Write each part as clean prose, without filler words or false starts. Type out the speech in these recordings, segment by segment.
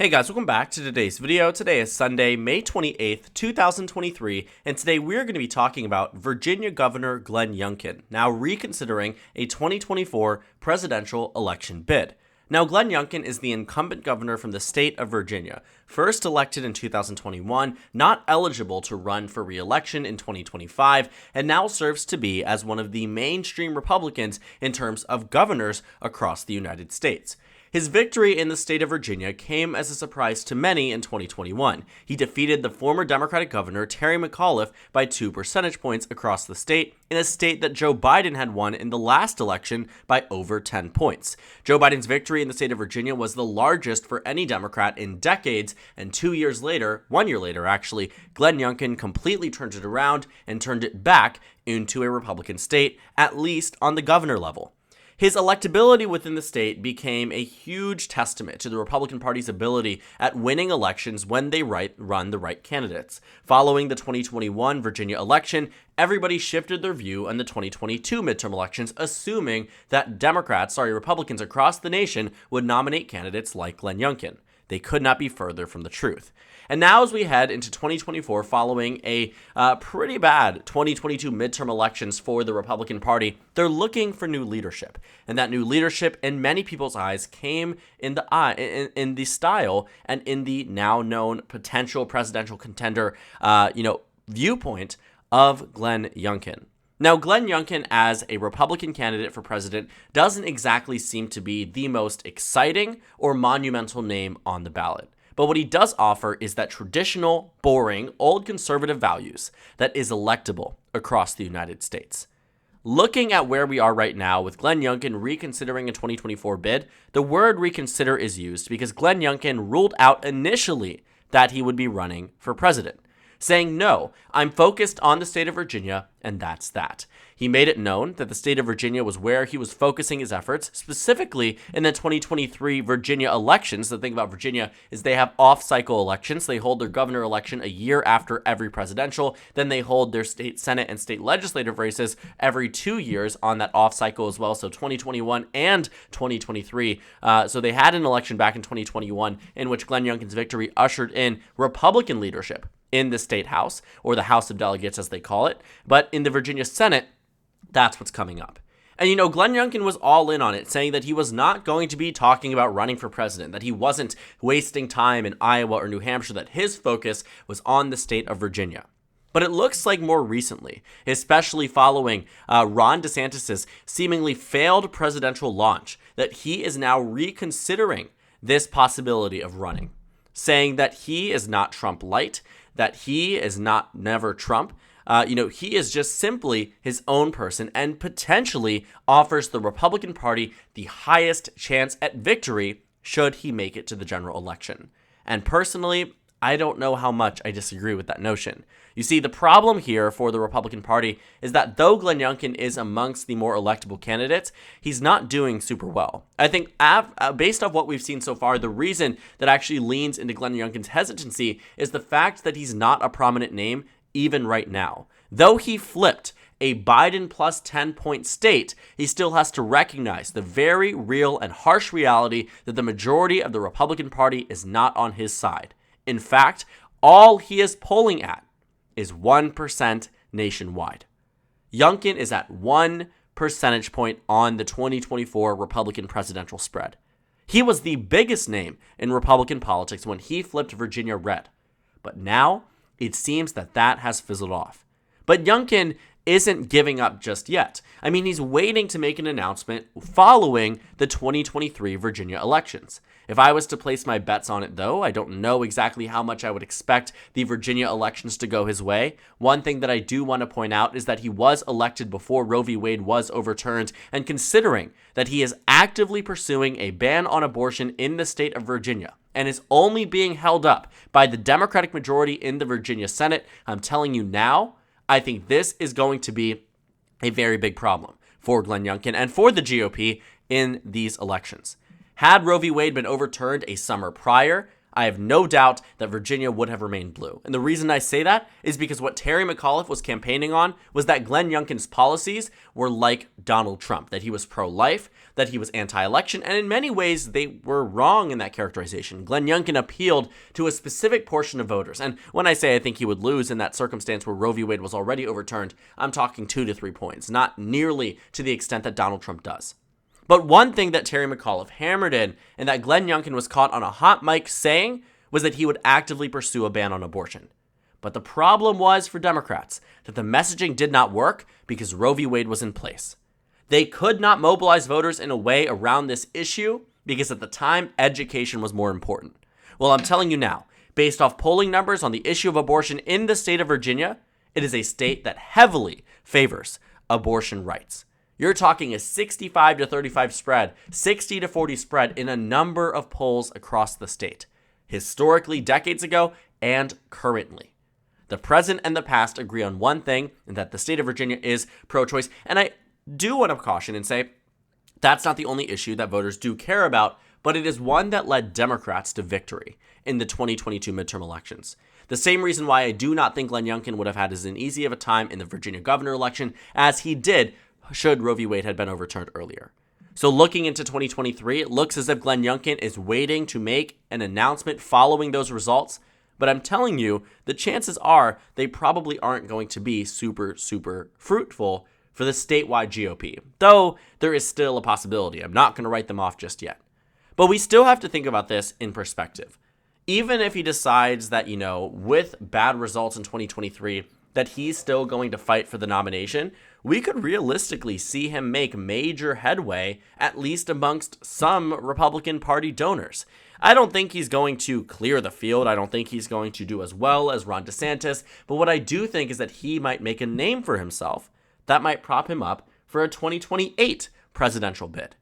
Hey guys, welcome back to today's video. Today is Sunday, May 28th, 2023, and today we're going to be talking about Virginia Governor Glenn Youngkin, now reconsidering a 2024 presidential election bid. Now, Glenn Youngkin is the incumbent governor from the state of Virginia, first elected in 2021, not eligible to run for re-election in 2025, and now serves to be as one of the mainstream Republicans in terms of governors across the United States. His victory in the state of Virginia came as a surprise to many in 2021. He defeated the former Democratic governor, Terry McAuliffe, by 2 percentage points across the state, in a state that Joe Biden had won in the last election by over 10 points. Joe Biden's victory in the state of Virginia was the largest for any Democrat in decades, and 1 year later actually, Glenn Youngkin completely turned it around and turned it back into a Republican state, at least on the governor level. His electability within the state became a huge testament to the Republican Party's ability at winning elections when they run the right candidates. Following the 2021 Virginia election, everybody shifted their view on the 2022 midterm elections, assuming that Republicans across the nation would nominate candidates like Glenn Youngkin. They could not be further from the truth. And now as we head into 2024 following a pretty bad 2022 midterm elections for the Republican Party, they're looking for new leadership. And that new leadership, in many people's eyes, came in the style and in the now known potential presidential contender viewpoint of Glenn Youngkin. Now, Glenn Youngkin as a Republican candidate for president doesn't exactly seem to be the most exciting or monumental name on the ballot. But what he does offer is that traditional, boring, old conservative values that is electable across the United States. Looking at where we are right now with Glenn Youngkin reconsidering a 2024 bid, the word reconsider is used because Glenn Youngkin ruled out initially that he would be running for president, saying, no, I'm focused on the state of Virginia, and that's that. He made it known that the state of Virginia was where he was focusing his efforts, specifically in the 2023 Virginia elections. The thing about Virginia is they have off-cycle elections. They hold their governor election a year after every presidential. Then they hold their state senate and state legislative races every 2 years on that off-cycle as well, so 2021 and 2023. So they had an election back in 2021 in which Glenn Youngkin's victory ushered in Republican leadership in the state house, or the House of Delegates as they call it. But in the Virginia Senate, that's what's coming up. And Glenn Youngkin was all in on it, saying that he was not going to be talking about running for president, that he wasn't wasting time in Iowa or New Hampshire, that his focus was on the state of Virginia. But it looks like more recently, especially following Ron DeSantis' seemingly failed presidential launch, that he is now reconsidering this possibility of running, saying that he is not Trump light, that he is not never Trump. He is just simply his own person and potentially offers the Republican Party the highest chance at victory should he make it to the general election. And personally, I don't know how much I disagree with that notion. You see, the problem here for the Republican Party is that though Glenn Youngkin is amongst the more electable candidates, he's not doing super well. I think based off what we've seen so far, the reason that actually leans into Glenn Youngkin's hesitancy is the fact that he's not a prominent name even right now. Though he flipped a Biden plus 10-point state, he still has to recognize the very real and harsh reality that the majority of the Republican Party is not on his side. In fact, all he is polling at is 1% nationwide. Youngkin is at 1 percentage point on the 2024 Republican presidential spread. He was the biggest name in Republican politics when he flipped Virginia red. But now, it seems that has fizzled off. But Youngkin isn't giving up just yet. I mean, he's waiting to make an announcement following the 2023 Virginia elections. If I was to place my bets on it, though, I don't know exactly how much I would expect the Virginia elections to go his way. One thing that I do want to point out is that he was elected before Roe v. Wade was overturned, and considering that he is actively pursuing a ban on abortion in the state of Virginia, and is only being held up by the Democratic majority in the Virginia Senate, I'm telling you now, I think this is going to be a very big problem for Glenn Youngkin and for the GOP in these elections. Had Roe v. Wade been overturned a summer prior, I have no doubt that Virginia would have remained blue. And the reason I say that is because what Terry McAuliffe was campaigning on was that Glenn Youngkin's policies were like Donald Trump, that he was pro-life, that he was anti-election, and in many ways they were wrong in that characterization. Glenn Youngkin appealed to a specific portion of voters, and when I say I think he would lose in that circumstance where Roe v. Wade was already overturned, I'm talking 2 to 3 points, not nearly to the extent that Donald Trump does. But one thing that Terry McAuliffe hammered in and that Glenn Youngkin was caught on a hot mic saying was that he would actively pursue a ban on abortion. But the problem was for Democrats that the messaging did not work because Roe v. Wade was in place. They could not mobilize voters in a way around this issue because at the time, education was more important. Well, I'm telling you now, based off polling numbers on the issue of abortion in the state of Virginia, it is a state that heavily favors abortion rights. You're talking a 65 to 35 spread, 60 to 40 spread in a number of polls across the state, historically, decades ago, and currently. The present and the past agree on one thing, and that the state of Virginia is pro-choice. And I do want to caution and say that's not the only issue that voters do care about, but it is one that led Democrats to victory in the 2022 midterm elections. The same reason why I do not think Glenn Youngkin would have had as easy of a time in the Virginia governor election as he did should Roe v. Wade had been overturned earlier. So looking into 2023, it looks as if Glenn Youngkin is waiting to make an announcement following those results. But I'm telling you, the chances are they probably aren't going to be super, super fruitful for the statewide GOP. Though there is still a possibility. I'm not going to write them off just yet. But we still have to think about this in perspective. Even if he decides that, with bad results in 2023, that he's still going to fight for the nomination, we could realistically see him make major headway, at least amongst some Republican Party donors. I don't think he's going to clear the field. I don't think he's going to do as well as Ron DeSantis. But what I do think is that he might make a name for himself that might prop him up for a 2028 presidential bid.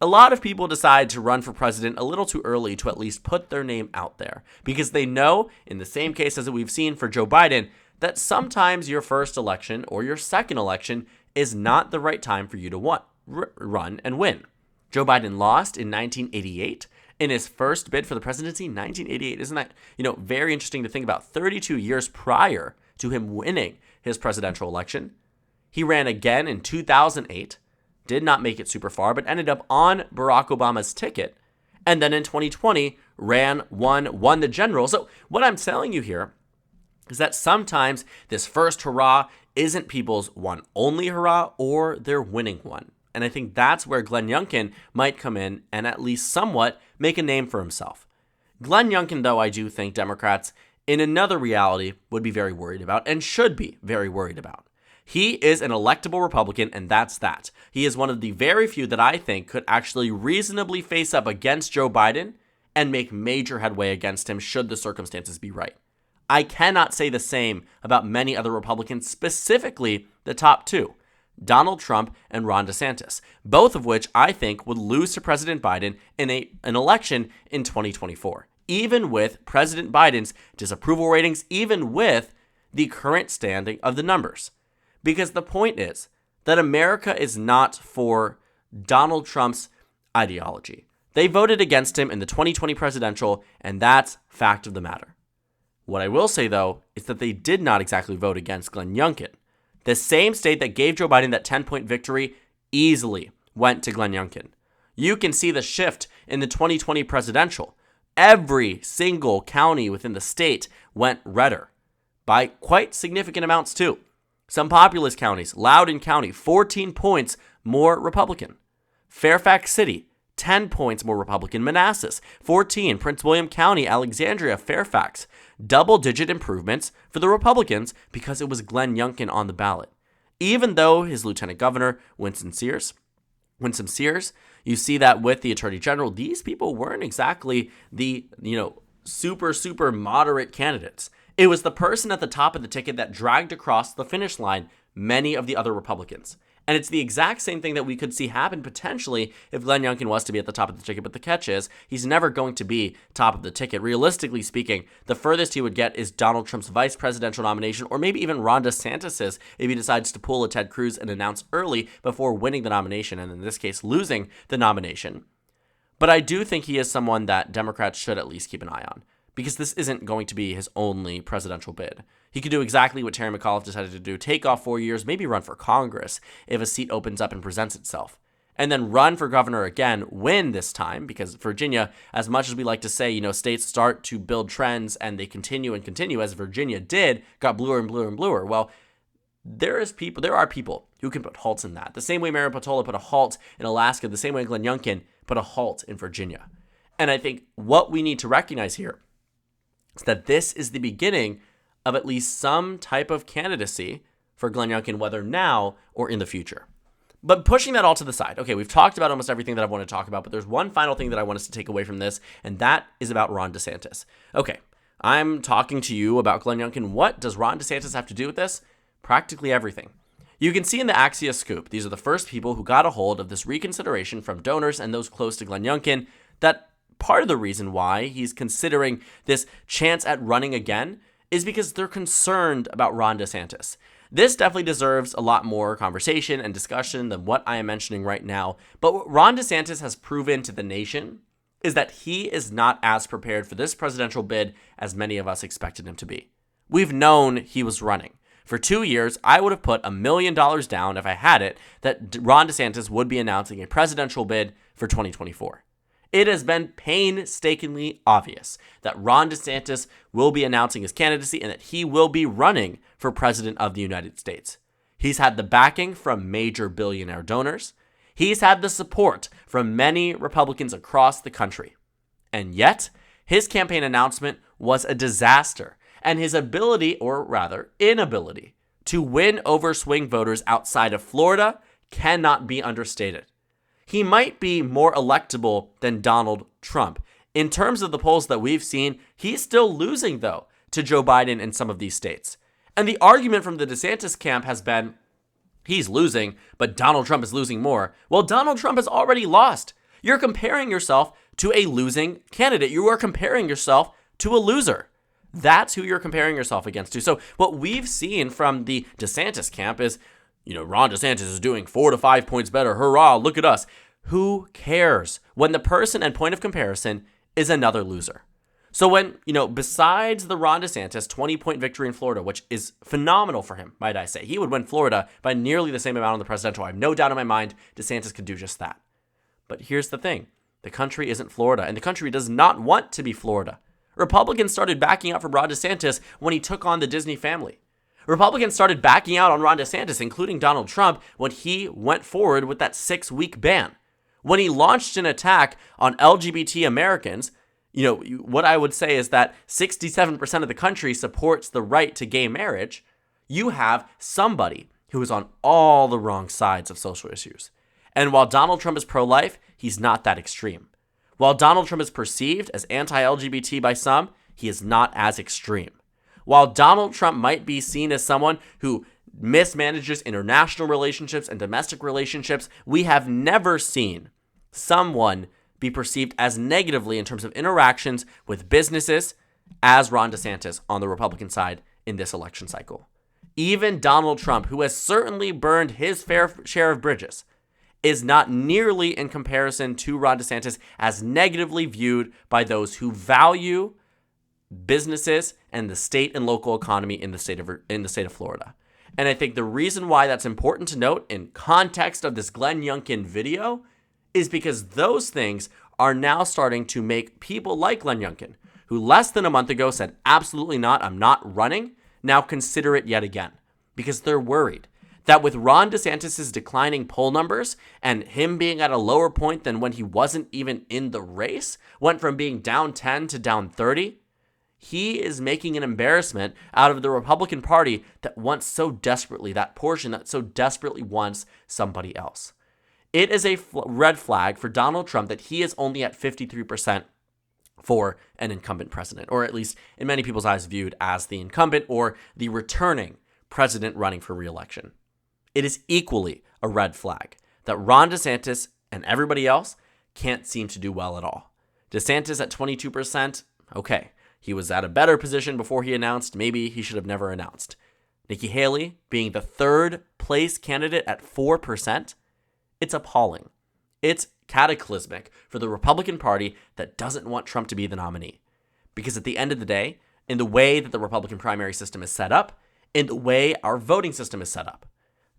A lot of people decide to run for president a little too early to at least put their name out there because they know, in the same case as we've seen for Joe Biden, that sometimes your first election or your second election is not the right time for you to run and win. Joe Biden lost in 1988 in his first bid for the presidency in 1988. Isn't that, very interesting to think about? 32 years prior to him winning his presidential election. He ran again in 2008, did not make it super far, but ended up on Barack Obama's ticket. And then in 2020, won the general. So what I'm telling you here is that sometimes this first hurrah isn't people's one only hurrah or their winning one. And I think that's where Glenn Youngkin might come in and at least somewhat make a name for himself. Glenn Youngkin, though, I do think Democrats in another reality would be very worried about and should be very worried about. He is an electable Republican, and that's that. He is one of the very few that I think could actually reasonably face up against Joe Biden and make major headway against him should the circumstances be right. I cannot say the same about many other Republicans, specifically the top two, Donald Trump and Ron DeSantis, both of which I think would lose to President Biden in an election in 2024, even with President Biden's disapproval ratings, even with the current standing of the numbers. Because the point is that America is not for Donald Trump's ideology. They voted against him in the 2020 presidential, and that's fact of the matter. What I will say, though, is that they did not exactly vote against Glenn Youngkin. The same state that gave Joe Biden that 10-point victory easily went to Glenn Youngkin. You can see the shift in the 2020 presidential. Every single county within the state went redder by quite significant amounts, too. Some populous counties, Loudoun County, 14 points more Republican. Fairfax City, 10 points more Republican. Manassas, 14. Prince William County, Alexandria, Fairfax. Double-digit improvements for the Republicans because it was Glenn Youngkin on the ballot. Even though his lieutenant governor, Winsome Sears, you see that with the attorney general, these people weren't exactly the, super moderate candidates. It was the person at the top of the ticket that dragged across the finish line many of the other Republicans. And it's the exact same thing that we could see happen potentially if Glenn Youngkin was to be at the top of the ticket. But the catch is, he's never going to be top of the ticket. Realistically speaking, the furthest he would get is Donald Trump's vice presidential nomination, or maybe even Ron DeSantis's if he decides to pull a Ted Cruz and announce early before winning the nomination, and in this case, losing the nomination. But I do think he is someone that Democrats should at least keep an eye on, because this isn't going to be his only presidential bid. He could do exactly what Terry McAuliffe decided to do, take off 4 years, maybe run for Congress if a seat opens up and presents itself, and then run for governor again, win this time, because Virginia, as much as we like to say, states start to build trends and they continue and continue, as Virginia did, got bluer and bluer and bluer. Well, there are people who can put halts in that. The same way Mario Patola put a halt in Alaska, the same way Glenn Youngkin put a halt in Virginia. And I think what we need to recognize here is that this is the beginning of at least some type of candidacy for Glenn Youngkin, whether now or in the future. But pushing that all to the side, okay, we've talked about almost everything that I want to talk about, but there's one final thing that I want us to take away from this, and that is about Ron DeSantis. Okay, I'm talking to you about Glenn Youngkin. What does Ron DeSantis have to do with this? Practically everything. You can see in the Axios scoop, these are the first people who got a hold of this reconsideration from donors and those close to Glenn Youngkin, that part of the reason why he's considering this chance at running again is because they're concerned about Ron DeSantis. This definitely deserves a lot more conversation and discussion than what I am mentioning right now. But what Ron DeSantis has proven to the nation is that he is not as prepared for this presidential bid as many of us expected him to be. We've known he was running. For 2 years, I would have put $1 million down if I had it that Ron DeSantis would be announcing a presidential bid for 2024. It has been painstakingly obvious that Ron DeSantis will be announcing his candidacy and that he will be running for president of the United States. He's had the backing from major billionaire donors. He's had the support from many Republicans across the country. And yet, his campaign announcement was a disaster, and his ability, or rather inability, to win over swing voters outside of Florida cannot be understated. He might be more electable than Donald Trump. In terms of the polls that we've seen, he's still losing, though, to Joe Biden in some of these states. And the argument from the DeSantis camp has been, he's losing, but Donald Trump is losing more. Well, Donald Trump has already lost. You're comparing yourself to a losing candidate. You are comparing yourself to a loser. That's who you're comparing yourself against to. So what we've seen from the DeSantis camp is, Ron DeSantis is doing 4 to 5 points better. Hurrah, look at us. Who cares when the person and point of comparison is another loser? So when, besides the Ron DeSantis 20-point victory in Florida, which is phenomenal for him, might I say, he would win Florida by nearly the same amount on the presidential. I have no doubt in my mind DeSantis could do just that. But here's the thing. The country isn't Florida, and the country does not want to be Florida. Republicans started backing out from Ron DeSantis when he took on the Disney family. Republicans started backing out on Ron DeSantis, including Donald Trump, when he went forward with that 6-week ban. When he launched an attack on LGBT Americans, what I would say is that 67% of the country supports the right to gay marriage. You have somebody who is on all the wrong sides of social issues. And while Donald Trump is pro-life, he's not that extreme. While Donald Trump is perceived as anti-LGBT by some, he is not as extreme. While Donald Trump might be seen as someone who mismanages international relationships and domestic relationships, we have never seen someone be perceived as negatively in terms of interactions with businesses as Ron DeSantis on the Republican side in this election cycle. Even Donald Trump, who has certainly burned his fair share of bridges, is not nearly in comparison to Ron DeSantis as negatively viewed by those who value businesses and the state and local economy in the state of Florida. And I think the reason why that's important to note in context of this Glenn Youngkin video is because those things are now starting to make people like Glenn Youngkin, who less than a month ago said, absolutely not, I'm not running, now consider it yet again, because they're worried that with Ron DeSantis' declining poll numbers and him being at a lower point than when he wasn't even in the race, went from being down 10 to down 30, he is making an embarrassment out of the Republican Party that wants so desperately, that portion that so desperately wants somebody else. It is a red flag for Donald Trump that he is only at 53% for an incumbent president, or at least in many people's eyes viewed as the incumbent or the returning president running for re-election. It is equally a red flag that Ron DeSantis and everybody else can't seem to do well at all. DeSantis at 22%, okay. He was at a better position before he announced. Maybe he should have never announced. Nikki Haley being the third place candidate at 4%, it's appalling. It's cataclysmic for the Republican Party that doesn't want Trump to be the nominee. Because at the end of the day, in the way that the Republican primary system is set up, in the way our voting system is set up,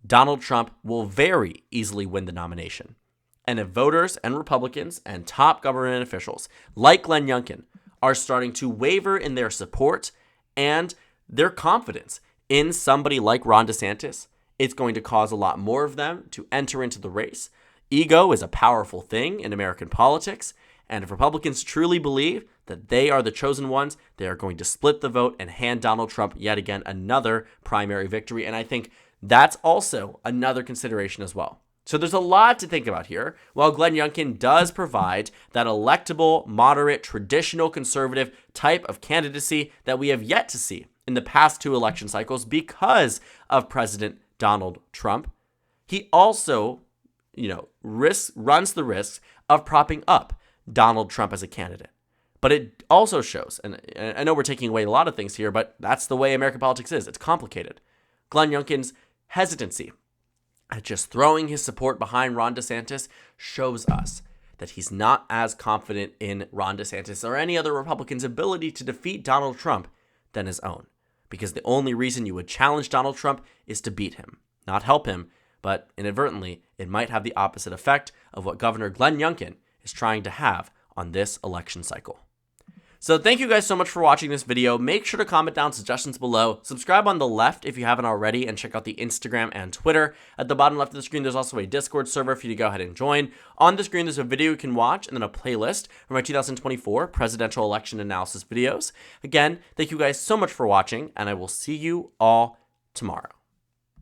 Donald Trump will very easily win the nomination. And if voters and Republicans and top government officials like Glenn Youngkin are starting to waver in their support and their confidence in somebody like Ron DeSantis, it's going to cause a lot more of them to enter into the race. Ego is a powerful thing in American politics, and if Republicans truly believe that they are the chosen ones, they are going to split the vote and hand Donald Trump yet again another primary victory. And I think that's also another consideration as well. So there's a lot to think about here. While Glenn Youngkin does provide that electable, moderate, traditional conservative type of candidacy that we have yet to see in the past 2 election cycles because of President Donald Trump, he also, runs the risk of propping up Donald Trump as a candidate. But it also shows, and I know we're taking away a lot of things here, but that's the way American politics is. It's complicated. Glenn Youngkin's hesitancy at just throwing his support behind Ron DeSantis shows us that he's not as confident in Ron DeSantis or any other Republican's ability to defeat Donald Trump than his own. Because the only reason you would challenge Donald Trump is to beat him, not help him, but inadvertently, it might have the opposite effect of what Governor Glenn Youngkin is trying to have on this election cycle. So thank you guys so much for watching this video. Make sure to comment down suggestions below. Subscribe on the left if you haven't already, and check out the Instagram and Twitter. At the bottom left of the screen, there's also a Discord server for you to go ahead and join. On the screen, there's a video you can watch and then a playlist for my 2024 presidential election analysis videos. Again, thank you guys so much for watching, and I will see you all tomorrow.